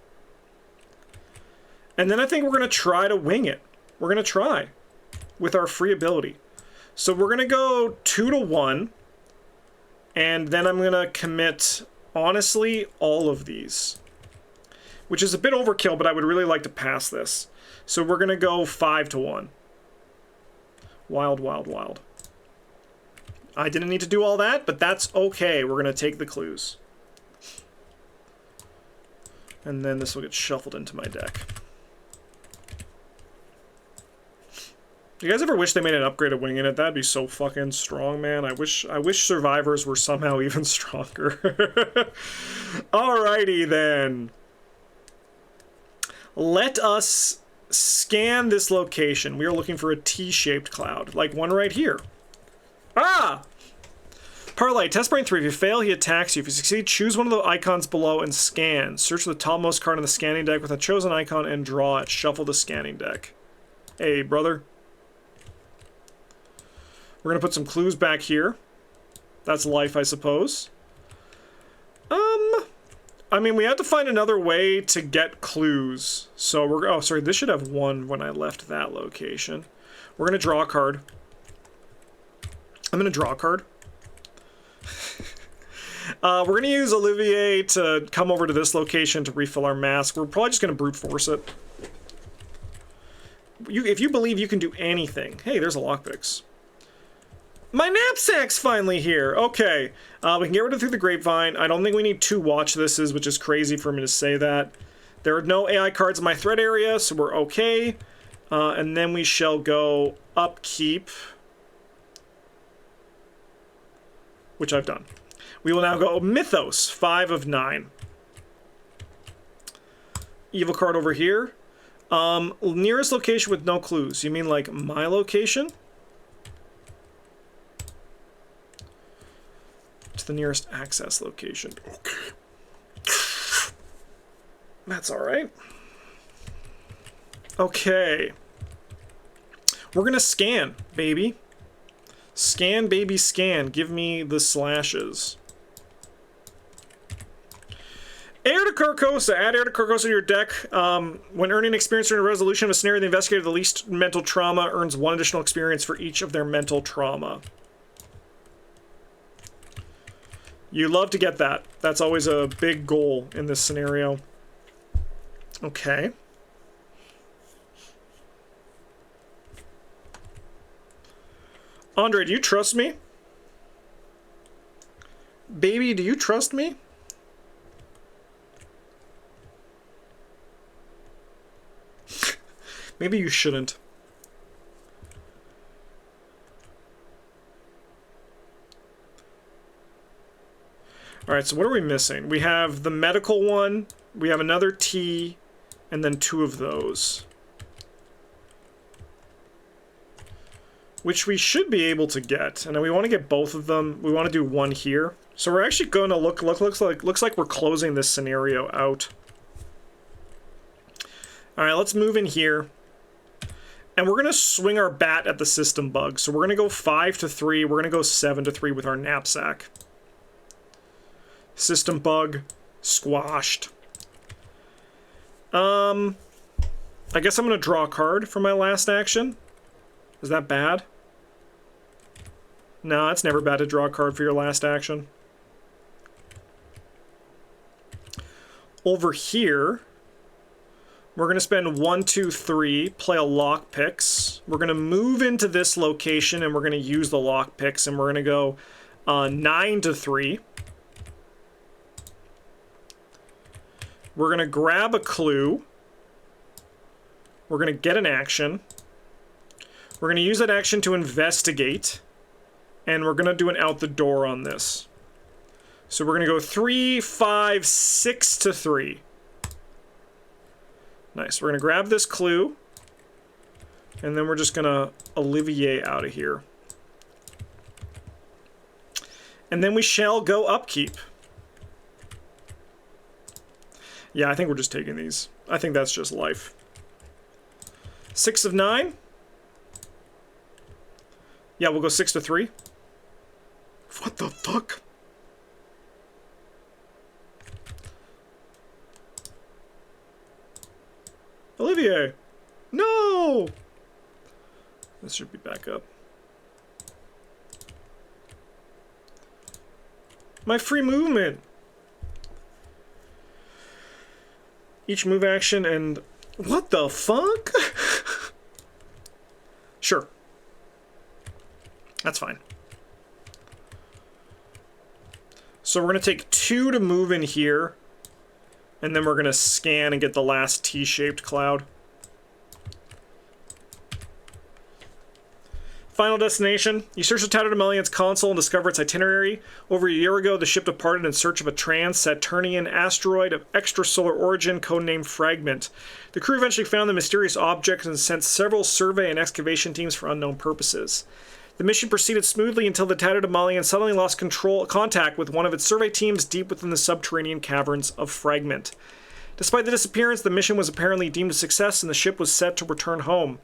And then I think we're going to try to wing it. We're going to try with our free ability. So we're going to go 2 to 1. And then I'm going to commit, honestly, all of these. Which is a bit overkill, but I would really like to pass this. So we're going to go 5 to 1. Wild, wild, wild. I didn't need to do all that, but that's okay. We're going to take the clues. And then this will get shuffled into my deck. You guys ever wish they made an upgrade of Winging It? That'd be so fucking strong, man. I wish survivors were somehow even stronger. Alrighty then. Let us scan this location. We are looking for a T-shaped cloud, like one right here. Ah! Parlay, test brain 3. If you fail, he attacks you. If you succeed, choose one of the icons below and scan. Search for the topmost card in the scanning deck with a chosen icon and draw it. Shuffle the scanning deck. Hey, brother. We're going to put some clues back here. That's life, I suppose. I mean, we have to find another way to get clues. So we're... Oh, sorry, this should have 1 when I left that location. We're going to draw a card. I'm going to draw a card. We're going to use Olivier to come over to this location to refill our mask. We're probably just going to brute force it. If you believe you can do anything... Hey, there's a lockpicks. My knapsack's finally here! Okay, we can get rid of Through the Grapevine. I don't think we need 2 watch thises, which is crazy for me to say that. There are no AI cards in my threat area, so we're okay. And then we shall go upkeep. Which I've done. We will now go Mythos, 5 of 9. Evil card over here. Nearest location with no clues. You mean like my location? To the nearest access location. Okay. That's alright. Okay. We're gonna scan, baby. Scan, baby, scan. Give me the slashes. Heir to Carcosa. Add Heir to Carcosa to your deck. When earning experience during a resolution of a scenario, the investigator of the least mental trauma earns 1 additional experience for each of their mental trauma. You love to get that. That's always a big goal in this scenario. Okay. Andre, do you trust me? Baby, do you trust me? Maybe you shouldn't. Alright, so what are we missing? We have the medical one, we have another T, and then 2 of those. Which we should be able to get. And then we want to get both of them. We want to do 1 here. So we're actually going to looks like we're closing this scenario out. Alright, let's move in here. And we're going to swing our bat at the system bug. So we're going to go 5 to 3. We're going to go 7 to 3 with our knapsack. System bug squashed. I guess I'm going to draw a card for my last action. Is that bad? No, it's never bad to draw a card for your last action. Over here, we're going to spend 1, 2, 3, play a lockpicks. We're going to move into this location and we're going to use the lockpicks and we're going to go 9 to 3. We're going to grab a clue. We're going to get an action. We're going to use that action to investigate. And we're going to do an out the door on this. So we're going to go 3, 5, 6 to 3. Nice. We're going to grab this clue. And then we're just going to Olivier out of here. And then we shall go upkeep. Yeah, I think we're just taking these. I think that's just life. 6 of 9. Yeah, we'll go 6 to 3. What the fuck? Olivier! No! This should be back up. My free movement! Each move action and... What the fuck? Sure. That's fine. So we're going to take 2 to move in here. And then we're going to scan and get the last T-shaped cloud. Final destination. You search the Tatterdemalion's console and discover its itinerary. Over a year ago, the ship departed in search of a trans-Saturnian asteroid of extrasolar origin, codenamed Fragment. The crew eventually found the mysterious object and sent several survey and excavation teams for unknown purposes. The mission proceeded smoothly until the Tatterdemalion suddenly lost contact with one of its survey teams deep within the subterranean caverns of Fragment. Despite the disappearance, the mission was apparently deemed a success and the ship was set to return home.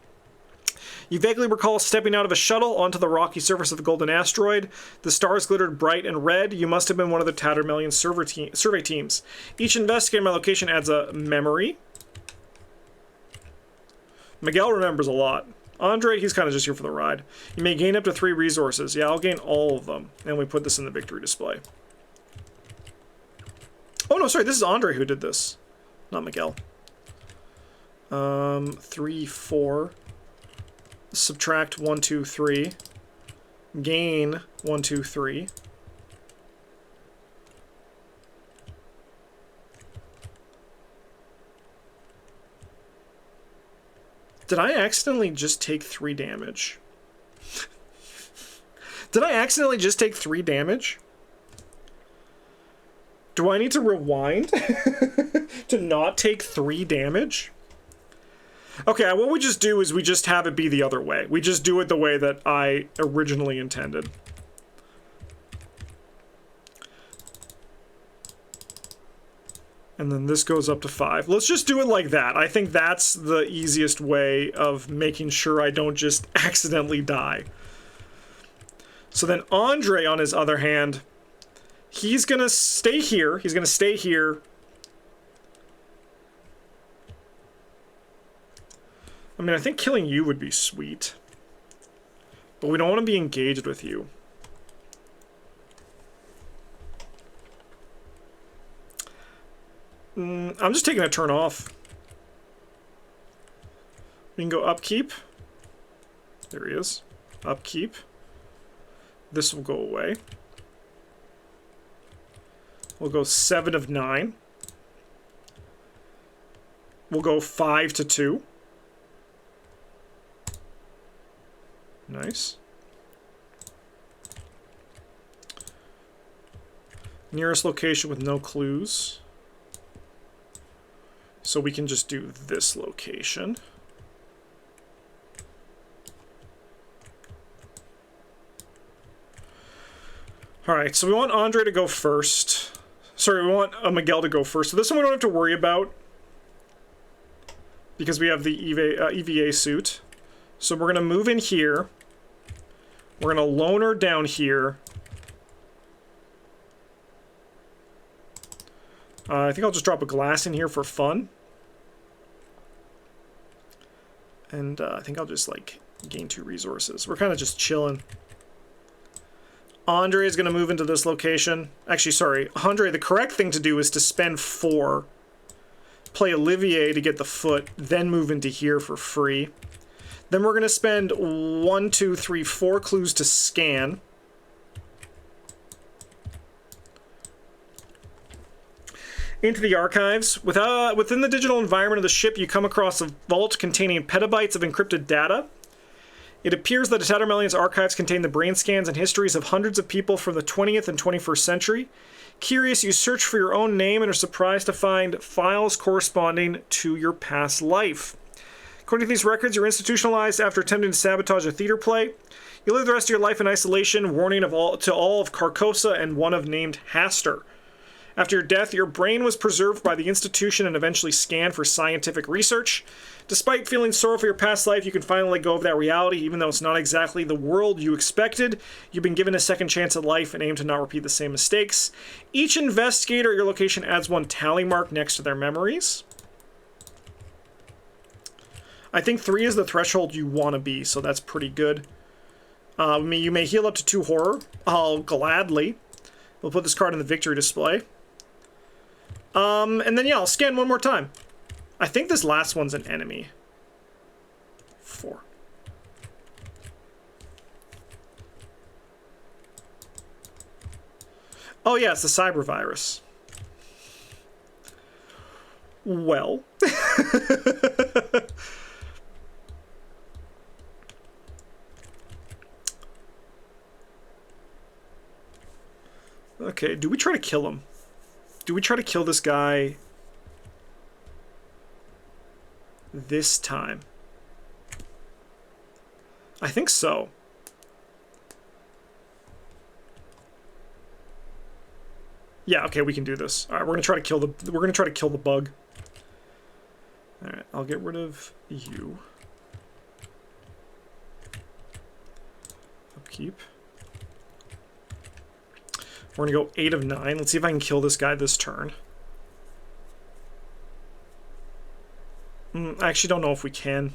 You vaguely recall stepping out of a shuttle onto the rocky surface of the golden asteroid. The stars glittered bright and red. You must have been one of the Tatterdemalion survey teams. Each investigating my location adds a memory. Miguel remembers a lot. Andre, he's kind of just here for the ride. You may gain up to 3 resources. Yeah, I'll gain all of them. And we put this in the victory display. Oh, no, sorry. This is Andre who did this. Not Miguel. 3, 4. Subtract 1, 2, 3. Gain 1, 2, 3. Did I accidentally just take 3 damage? Did I accidentally just take 3 damage? Do I need to rewind to not take 3 damage? Okay, what we just do is we just have it be the other way. We just do it the way that I originally intended. And then this goes up to 5. Let's just do it like that. I think that's the easiest way of making sure I don't just accidentally die. So then Andre, on his other hand, he's going to stay here. He's going to stay here. I mean, I think killing you would be sweet. But we don't want to be engaged with you. I'm just taking a turn off. We can go upkeep. There he is. Upkeep. This will go away. We'll go 7 of 9. We'll go 5 to 2. Nice. Nearest location with no clues. So we can just do this location. Alright, so we want Andre to go first. Sorry, we want Miguel to go first. So this one we don't have to worry about, because we have the EVA suit. So we're going to move in here. We're going to loner down here. I think I'll just drop a glass in here for fun. And I think I'll just, like, gain 2 resources. We're kind of just chilling. Andre is going to move into this location. Actually, sorry. Andre, the correct thing to do is to spend 4. Play Olivier to get the foot. Then move into here for free. Then we're going to spend 1, 2, 3, 4 clues to scan. Into the archives. Within the digital environment of the ship, you come across a vault containing petabytes of encrypted data. It appears that the Tattermellion's archives contain the brain scans and histories of hundreds of people from the 20th and 21st century. Curious, you search for your own name and are surprised to find files corresponding to your past life. According to these records, you're institutionalized after attempting to sabotage a theater play. You live the rest of your life in isolation, warning to all of Carcosa and one of named Hastur. After your death, your brain was preserved by the institution and eventually scanned for scientific research. Despite feeling sorrow for your past life, you can finally let go of that reality, even though it's not exactly the world you expected. You've been given a second chance at life and aim to not repeat the same mistakes. Each investigator at your location adds one tally mark next to their memories. I think 3 is the threshold you want to be, so that's pretty good. You may heal up to 2 horror. I'll gladly. We'll put this card in the victory display. And then, yeah, I'll scan one more time. I think this last one's an enemy. 4. Oh, yeah, it's the cyber virus. Well. Okay, do we try to kill him? Do we try to kill this guy this time? I think so. Yeah, okay, we can do this. All right, we're gonna try to kill the bug. All right, I'll get rid of you. Upkeep. We're gonna go 8 of 9. Let's see if I can kill this guy this turn. I actually don't know if we can.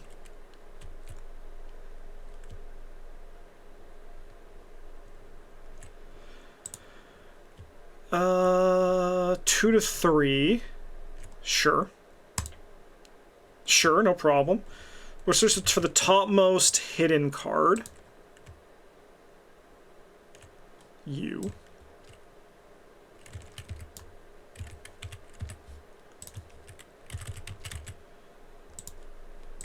Two to 3. Sure. Sure, no problem. We'll search for the topmost hidden card. You.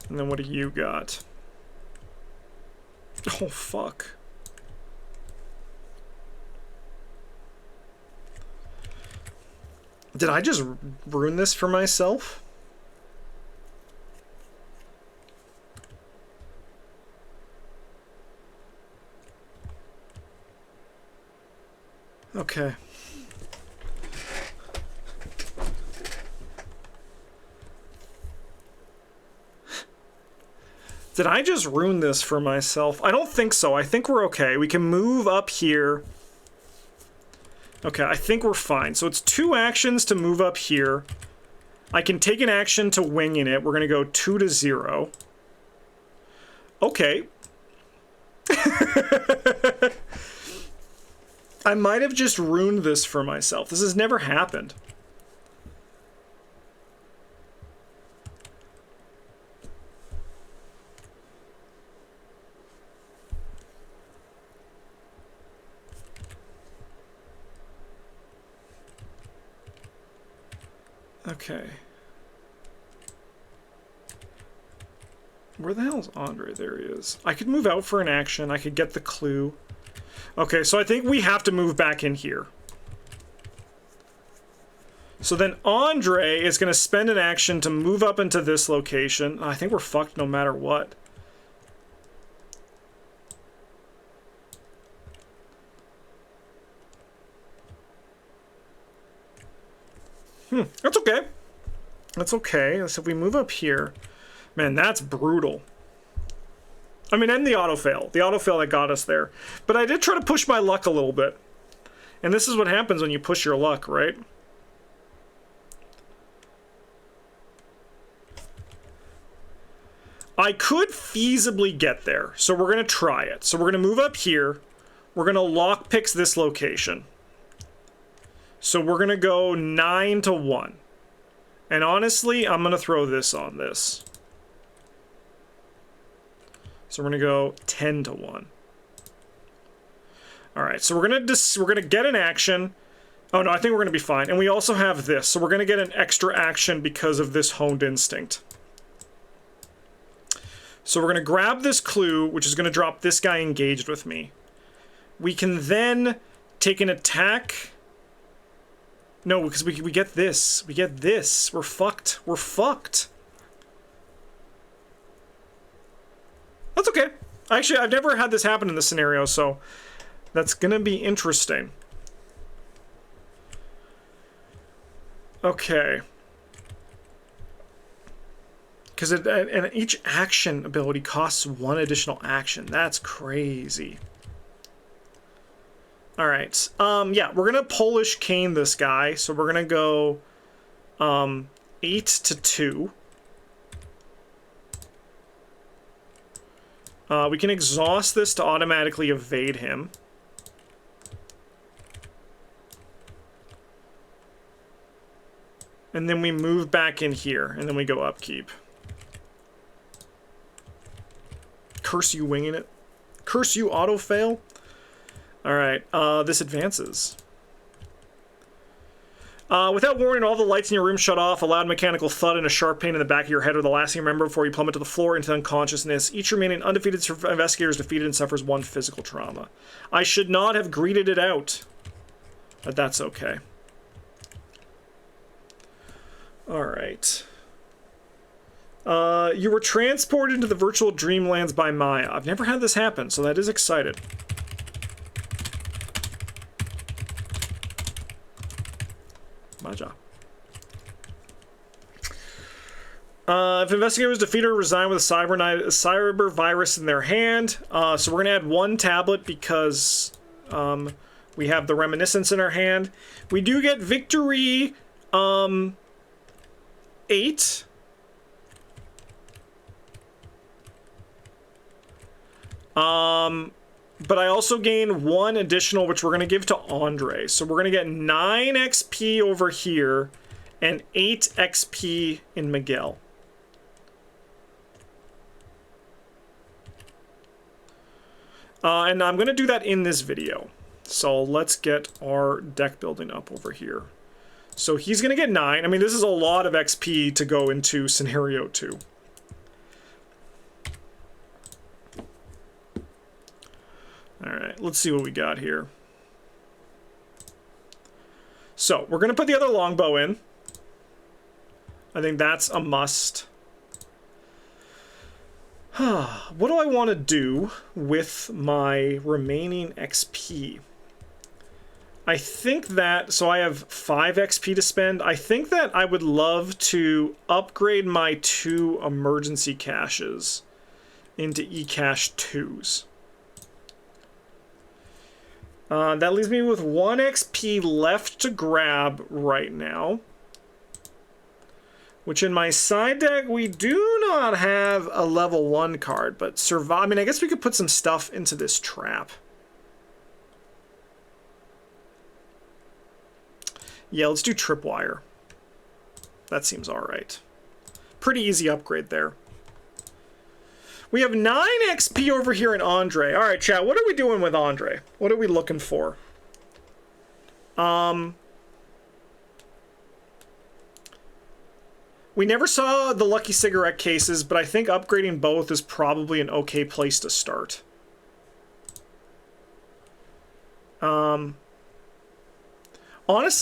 And then what do you got? Oh, fuck. Did I just ruin this for myself? Okay. Did I just ruin this for myself? I don't think so. I think we're okay. We can move up here. Okay, I think we're fine. So it's 2 actions to move up here. I can take an action to wing in it. We're going to go 2 to 0. Okay. I might have just ruined this for myself. This has never happened. Okay. Where the hell is Andre? There he is. I could move out for an action. I could get the clue. Okay, so I think we have to move back in here. So then Andre is going to spend an action to move up into this location. I think we're fucked no matter what. That's okay. That's okay. So if we move up here, man, that's brutal. I mean, and the autofail. The autofail that got us there. But I did try to push my luck a little bit. And this is what happens when you push your luck, right? I could feasibly get there. So we're going to try it. So we're going to move up here. We're going to lockpicks this location. So we're going to go 9 to 1. And honestly, I'm going to throw this on this. So we're going to go 10 to 1. All right, so we're going to get an action. Oh no, I think we're going to be fine. And we also have this. So we're going to get an extra action because of this honed instinct. So we're going to grab this clue, which is going to drop this guy engaged with me. We can then take an attack. No, because we get this. We get this. We're fucked. We're fucked. That's okay. Actually, I've never had this happen in this scenario, so that's going to be interesting. Okay. Because and each action ability costs 1 additional action. That's crazy. All right. Yeah, we're gonna Polish cane this guy. So we're gonna go 8 to 2. We can exhaust this to automatically evade him. And then we move back in here, and then we go upkeep. Curse you, winging it. Curse you, auto-fail. Alright, this advances. Without warning, all the lights in your room shut off. A loud mechanical thud and a sharp pain in the back of your head are the last thing you remember before you plummet to the floor into unconsciousness. Each remaining undefeated investigator is defeated and suffers 1 physical trauma. I should not have greeted it out. But that's okay. Alright. You were transported into the virtual dreamlands by Maya. I've never had this happen, so that is excited. Maja. If investigators defeat or resign with a cyber virus in their hand, so we're going to add 1 tablet because we have the reminiscence in our hand. We do get victory 8. But I also gain 1 additional, which we're going to give to Andre. So we're going to get 9 XP over here and 8 XP in Miguel. And I'm going to do that in this video. So let's get our deck building up over here. So he's going to get 9. I mean, this is a lot of XP to go into scenario 2. Alright, let's see what we got here. So, we're going to put the other longbow in. I think that's a must. What do I want to do with my remaining XP? I think that, so I have 5 XP to spend. I think that I would love to upgrade my 2 emergency caches into e-cache 2s. That leaves me with 1 XP left to grab right now. Which in my side deck, we do not have a level 1 card, but survive. I mean, I guess we could put some stuff into this trap. Yeah, let's do tripwire. That seems alright. Pretty easy upgrade there. We have 9 XP over here in Andre. Alright, chat, what are we doing with Andre? What are we looking for? We never saw the lucky cigarette cases, but I think upgrading both is probably an okay place to start. Honestly,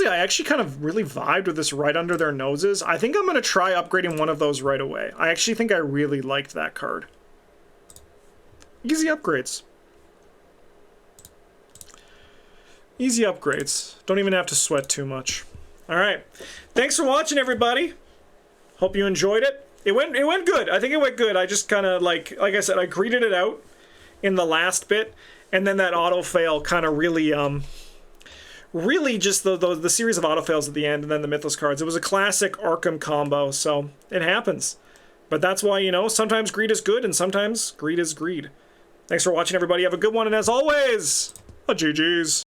I actually kind of really vibed with this right under their noses. I think I'm going to try upgrading one of those right away. I actually think I really liked that card. Easy upgrades. Easy upgrades. Don't even have to sweat too much. Alright. Thanks for watching, everybody. Hope you enjoyed it. It went good. I think it went good. I just kind of, like I said, I greeted it out in the last bit. And then that auto-fail kind of really, really just the series of auto-fails at the end and then the Mythos cards. It was a classic Arkham combo, so it happens. But that's why, you know, sometimes greed is good and sometimes greed is greed. Thanks for watching, everybody. Have a good one, and as always, a GG's.